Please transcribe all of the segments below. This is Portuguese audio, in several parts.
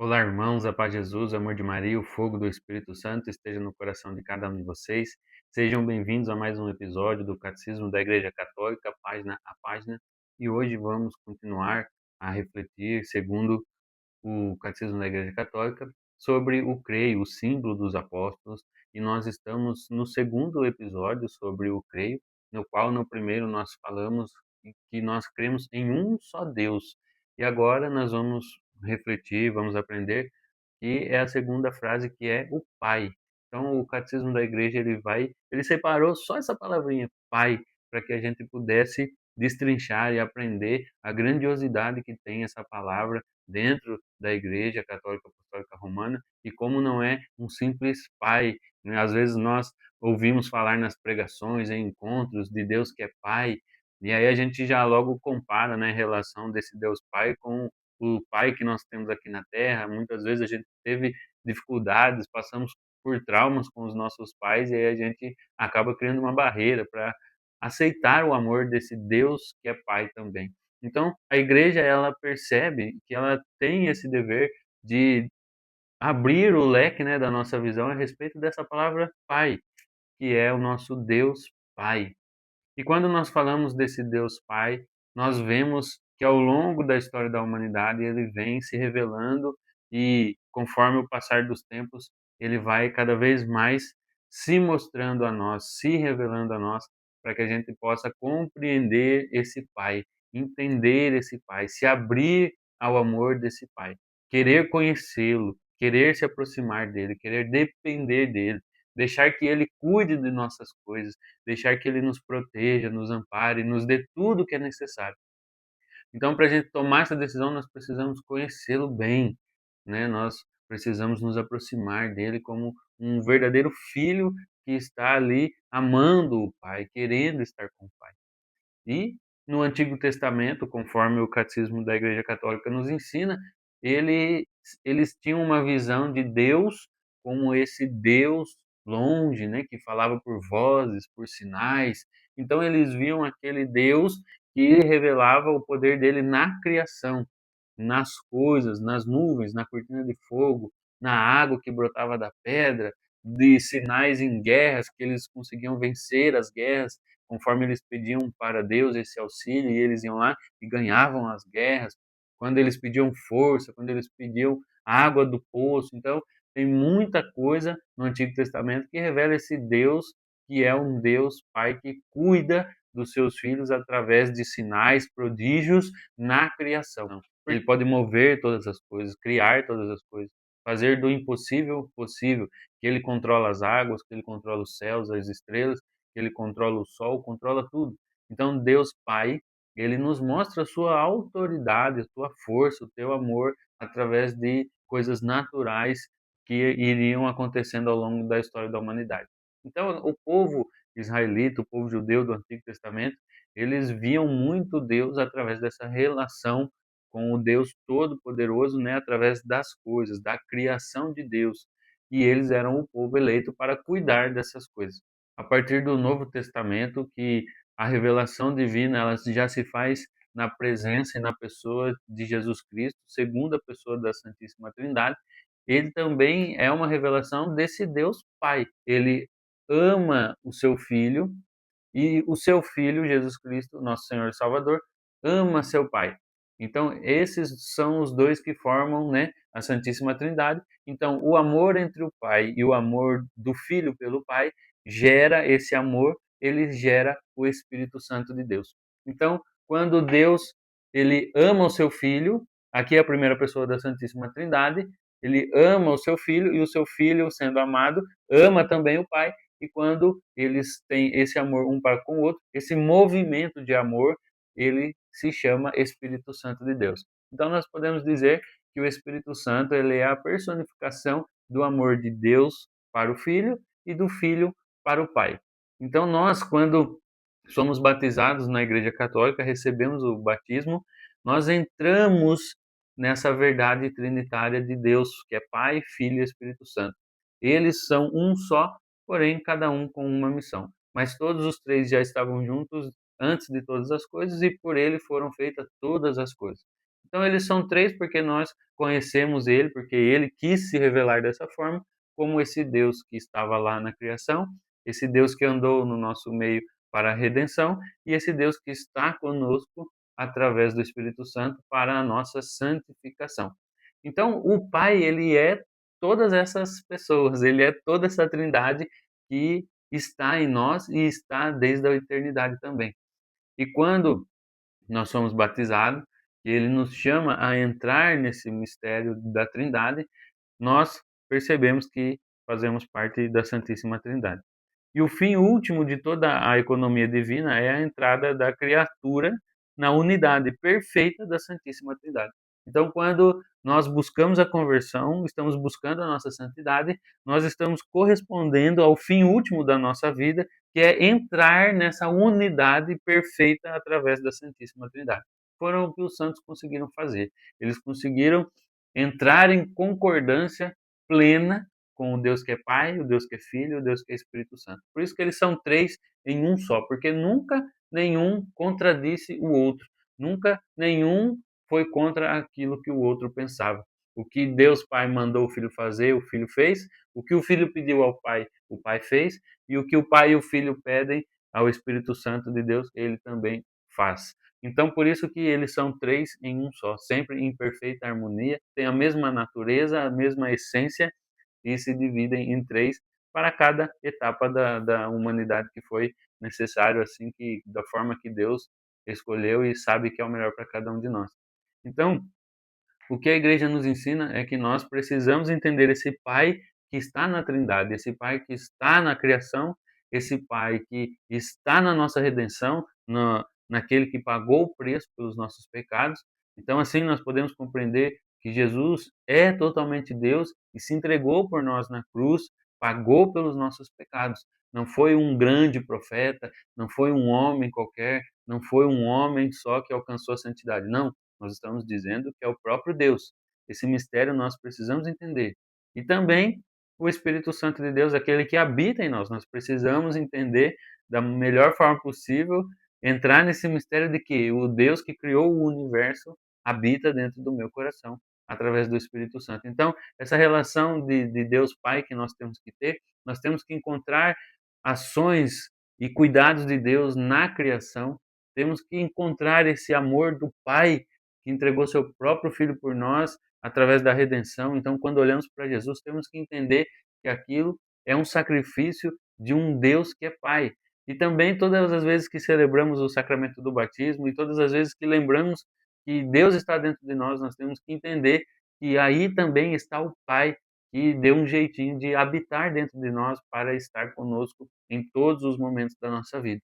Olá, irmãos, a paz de Jesus, o amor de Maria, o fogo do Espírito Santo esteja no coração de cada um de vocês. Sejam bem-vindos a mais um episódio do Catecismo da Igreja Católica, página a página. E hoje vamos continuar a refletir, segundo o Catecismo da Igreja Católica, sobre o creio, o símbolo dos apóstolos. E nós estamos no segundo episódio sobre o creio, no qual no primeiro nós falamos que nós cremos em um só Deus. E agora nós vamos refletir, vamos aprender, e é a segunda frase, que é o Pai. Então o Catecismo da Igreja ele separou só essa palavrinha Pai, para que a gente pudesse destrinchar e aprender a grandiosidade que tem essa palavra dentro da Igreja Católica Apostólica Romana, e como não é um simples pai, né? Às vezes nós ouvimos falar nas pregações, em encontros, de Deus que é Pai, e aí a gente já logo compara, né, a relação desse Deus Pai com o pai que nós temos aqui na Terra. Muitas vezes a gente teve dificuldades, passamos por traumas com os nossos pais, e aí a gente acaba criando uma barreira para aceitar o amor desse Deus que é Pai também. Então, a igreja, ela percebe que ela tem esse dever de abrir o leque, né, da nossa visão a respeito dessa palavra Pai, que é o nosso Deus Pai. E quando nós falamos desse Deus Pai, nós vemos que ao longo da história da humanidade ele vem se revelando, e conforme o passar dos tempos, ele vai cada vez mais se mostrando a nós, se revelando a nós, para que a gente possa compreender esse Pai, entender esse Pai, se abrir ao amor desse Pai, querer conhecê-lo, querer se aproximar dele, querer depender dele, deixar que ele cuide de nossas coisas, deixar que ele nos proteja, nos ampare, nos dê tudo o que é necessário. Então, para a gente tomar essa decisão, nós precisamos conhecê-lo bem, né? Nós precisamos nos aproximar dele como um verdadeiro filho que está ali amando o Pai, querendo estar com o Pai. E no Antigo Testamento, conforme o Catecismo da Igreja Católica nos ensina, eles, eles tinham uma visão de Deus como esse Deus longe, né, que falava por vozes, por sinais. Então eles viam aquele Deus que revelava o poder dele na criação, nas coisas, nas nuvens, na cortina de fogo, na água que brotava da pedra, de sinais em guerras, que eles conseguiam vencer as guerras conforme eles pediam para Deus esse auxílio, e eles iam lá e ganhavam as guerras. Quando eles pediam força, quando eles pediam água do poço. Então, tem muita coisa no Antigo Testamento que revela esse Deus, que é um Deus Pai que cuida dos seus filhos através de sinais, prodígios na criação. Ele pode mover todas as coisas, criar todas as coisas, fazer do impossível possível, que ele controla as águas, que ele controla os céus, as estrelas, que ele controla o sol, controla tudo. Então, Deus Pai, ele nos mostra a sua autoridade, a sua força, o teu amor, através de coisas naturais que iriam acontecendo ao longo da história da humanidade. Então, o povo israelita, o povo judeu do Antigo Testamento, eles viam muito Deus através dessa relação com o Deus Todo-Poderoso, né, através das coisas, da criação de Deus. E eles eram o povo eleito para cuidar dessas coisas. A partir do Novo Testamento, que a revelação divina ela já se faz na presença e na pessoa de Jesus Cristo, segunda pessoa da Santíssima Trindade, ele também é uma revelação desse Deus Pai. Ele ama o seu Filho, e o seu Filho, Jesus Cristo, nosso Senhor e Salvador, ama seu Pai. Então, esses são os dois que formam, né, a Santíssima Trindade. Então, o amor entre o Pai e o amor do Filho pelo Pai gera esse amor, ele gera o Espírito Santo de Deus. Então, quando Deus ele ama o seu Filho, aqui é a primeira pessoa da Santíssima Trindade, ele ama o seu Filho, e o seu Filho, sendo amado, ama também o Pai, e quando eles têm esse amor um para com o outro, esse movimento de amor, ele se chama Espírito Santo de Deus. Então nós podemos dizer que o Espírito Santo ele é a personificação do amor de Deus para o Filho e do Filho para o Pai. Então nós, quando somos batizados na Igreja Católica, recebemos o batismo, nós entramos nessa verdade trinitária de Deus, que é Pai, Filho e Espírito Santo. Eles são um só, porém cada um com uma missão. Mas todos os três já estavam juntos antes de todas as coisas, e por ele foram feitas todas as coisas. Então eles são três porque nós conhecemos ele, porque ele quis se revelar dessa forma, como esse Deus que estava lá na criação, esse Deus que andou no nosso meio para a redenção e esse Deus que está conosco através do Espírito Santo para a nossa santificação. Então, o Pai, ele é todas essas pessoas, ele é toda essa trindade que está em nós e está desde a eternidade também. E quando nós somos batizados, e ele nos chama a entrar nesse mistério da Trindade, nós percebemos que fazemos parte da Santíssima Trindade. E o fim último de toda a economia divina é a entrada da criatura na unidade perfeita da Santíssima Trindade. Então, quando nós buscamos a conversão, estamos buscando a nossa santidade, nós estamos correspondendo ao fim último da nossa vida, que é entrar nessa unidade perfeita através da Santíssima Trindade. Foram o que os santos conseguiram fazer. Eles conseguiram entrar em concordância plena com o Deus que é Pai, o Deus que é Filho, o Deus que é Espírito Santo. Por isso que eles são três em um só, porque nunca nenhum contradisse o outro, nunca nenhum foi contra aquilo que o outro pensava. O que Deus Pai mandou o Filho fazer, o Filho fez. O que o Filho pediu ao Pai, o Pai fez. E o que o Pai e o Filho pedem ao Espírito Santo de Deus, ele também faz. Então, por isso que eles são três em um só, sempre em perfeita harmonia, têm a mesma natureza, a mesma essência e se dividem em três para cada etapa da humanidade que foi necessário, assim, que da forma que Deus escolheu e sabe que é o melhor para cada um de nós. Então, o que a igreja nos ensina é que nós precisamos entender esse Pai que está na Trindade, esse Pai que está na criação, esse Pai que está na nossa redenção, naquele que pagou o preço pelos nossos pecados. Então, assim, nós podemos compreender que Jesus é totalmente Deus e se entregou por nós na cruz, pagou pelos nossos pecados. Não foi um grande profeta, não foi um homem qualquer, não foi um homem só que alcançou a santidade. Não, nós estamos dizendo que é o próprio Deus. Esse mistério nós precisamos entender. E também o Espírito Santo de Deus, aquele que habita em nós. Nós precisamos entender da melhor forma possível, entrar nesse mistério de que o Deus que criou o universo habita dentro do meu coração, através do Espírito Santo. Então, essa relação de Deus Pai que nós temos que ter, nós temos que encontrar ações e cuidados de Deus na criação, temos que encontrar esse amor do Pai que entregou seu próprio Filho por nós através da redenção. Então, quando olhamos para Jesus, temos que entender que aquilo é um sacrifício de um Deus que é Pai. E também todas as vezes que celebramos o sacramento do batismo e todas as vezes que lembramos que Deus está dentro de nós, nós temos que entender que aí também está o Pai que deu um jeitinho de habitar dentro de nós para estar conosco em todos os momentos da nossa vida.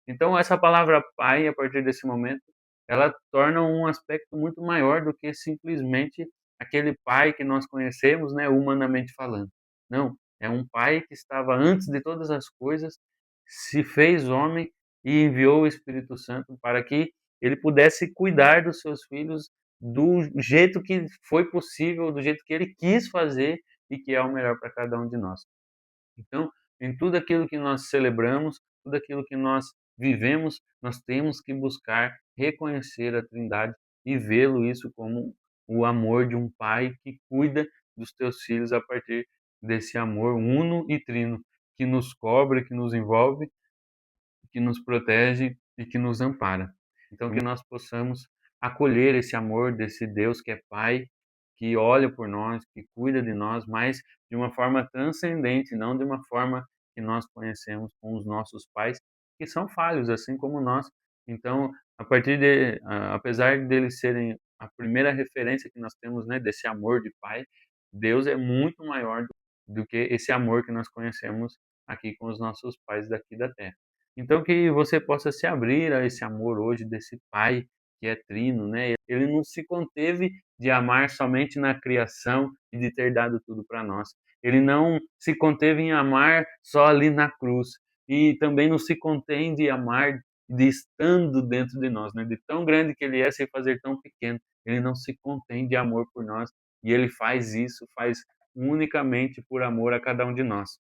Então, essa palavra pai, a partir desse momento, ela torna um aspecto muito maior do que simplesmente aquele pai que nós conhecemos, né, humanamente falando. Não, é um pai que estava antes de todas as coisas, se fez homem e enviou o Espírito Santo para que ele pudesse cuidar dos seus filhos do jeito que foi possível, do jeito que ele quis fazer e que é o melhor para cada um de nós. Então, em tudo aquilo que nós celebramos, tudo aquilo que nós vivemos, nós temos que buscar reconhecer a Trindade e vê-lo isso como o amor de um pai que cuida dos teus filhos a partir desse amor uno e trino que nos cobre, que nos envolve, que nos protege e que nos ampara. Então, que nós possamos acolher esse amor desse Deus que é Pai, que olha por nós, que cuida de nós, mas de uma forma transcendente, não de uma forma que nós conhecemos com os nossos pais, que são falhos, assim como nós. Então, apesar deles serem a primeira referência que nós temos, né, desse amor de pai, Deus é muito maior do que esse amor que nós conhecemos aqui com os nossos pais daqui da terra. Então, que você possa se abrir a esse amor hoje desse pai que é trino, né? Ele não se conteve de amar somente na criação e de ter dado tudo para nós. Ele não se conteve em amar só ali na cruz e também não se contém de amar de estando dentro de nós, né? De tão grande que ele é sem fazer tão pequeno. Ele não se contém de amor por nós e ele faz isso, faz unicamente por amor a cada um de nós.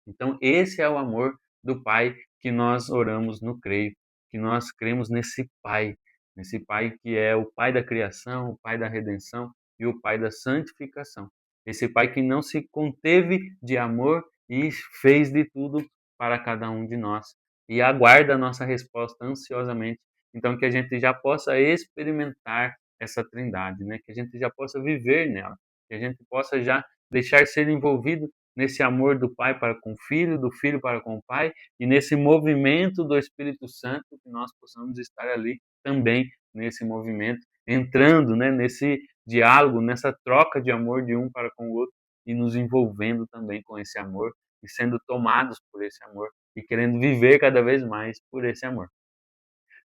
Então, esse é o amor do Pai que nós oramos no creio, que nós cremos nesse Pai Esse Pai que é o Pai da criação, o Pai da redenção e o Pai da santificação. Esse Pai que não se conteve de amor e fez de tudo para cada um de nós e aguarda a nossa resposta ansiosamente. Então, que a gente já possa experimentar essa trindade, né? Que a gente já possa viver nela, que a gente possa já deixar ser envolvido nesse amor do Pai para com o Filho, do Filho para com o Pai, e nesse movimento do Espírito Santo, que nós possamos estar ali também nesse movimento, entrando, né, nesse diálogo, nessa troca de amor de um para com o outro e nos envolvendo também com esse amor e sendo tomados por esse amor e querendo viver cada vez mais por esse amor.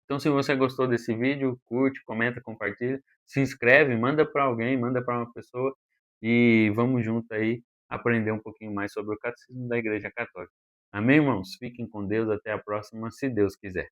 Então, se você gostou desse vídeo, curte, comenta, compartilha, se inscreve, manda para alguém, manda para uma pessoa e vamos junto aí aprender um pouquinho mais sobre o Catecismo da Igreja Católica. Amém, irmãos? Fiquem com Deus, até a próxima, se Deus quiser.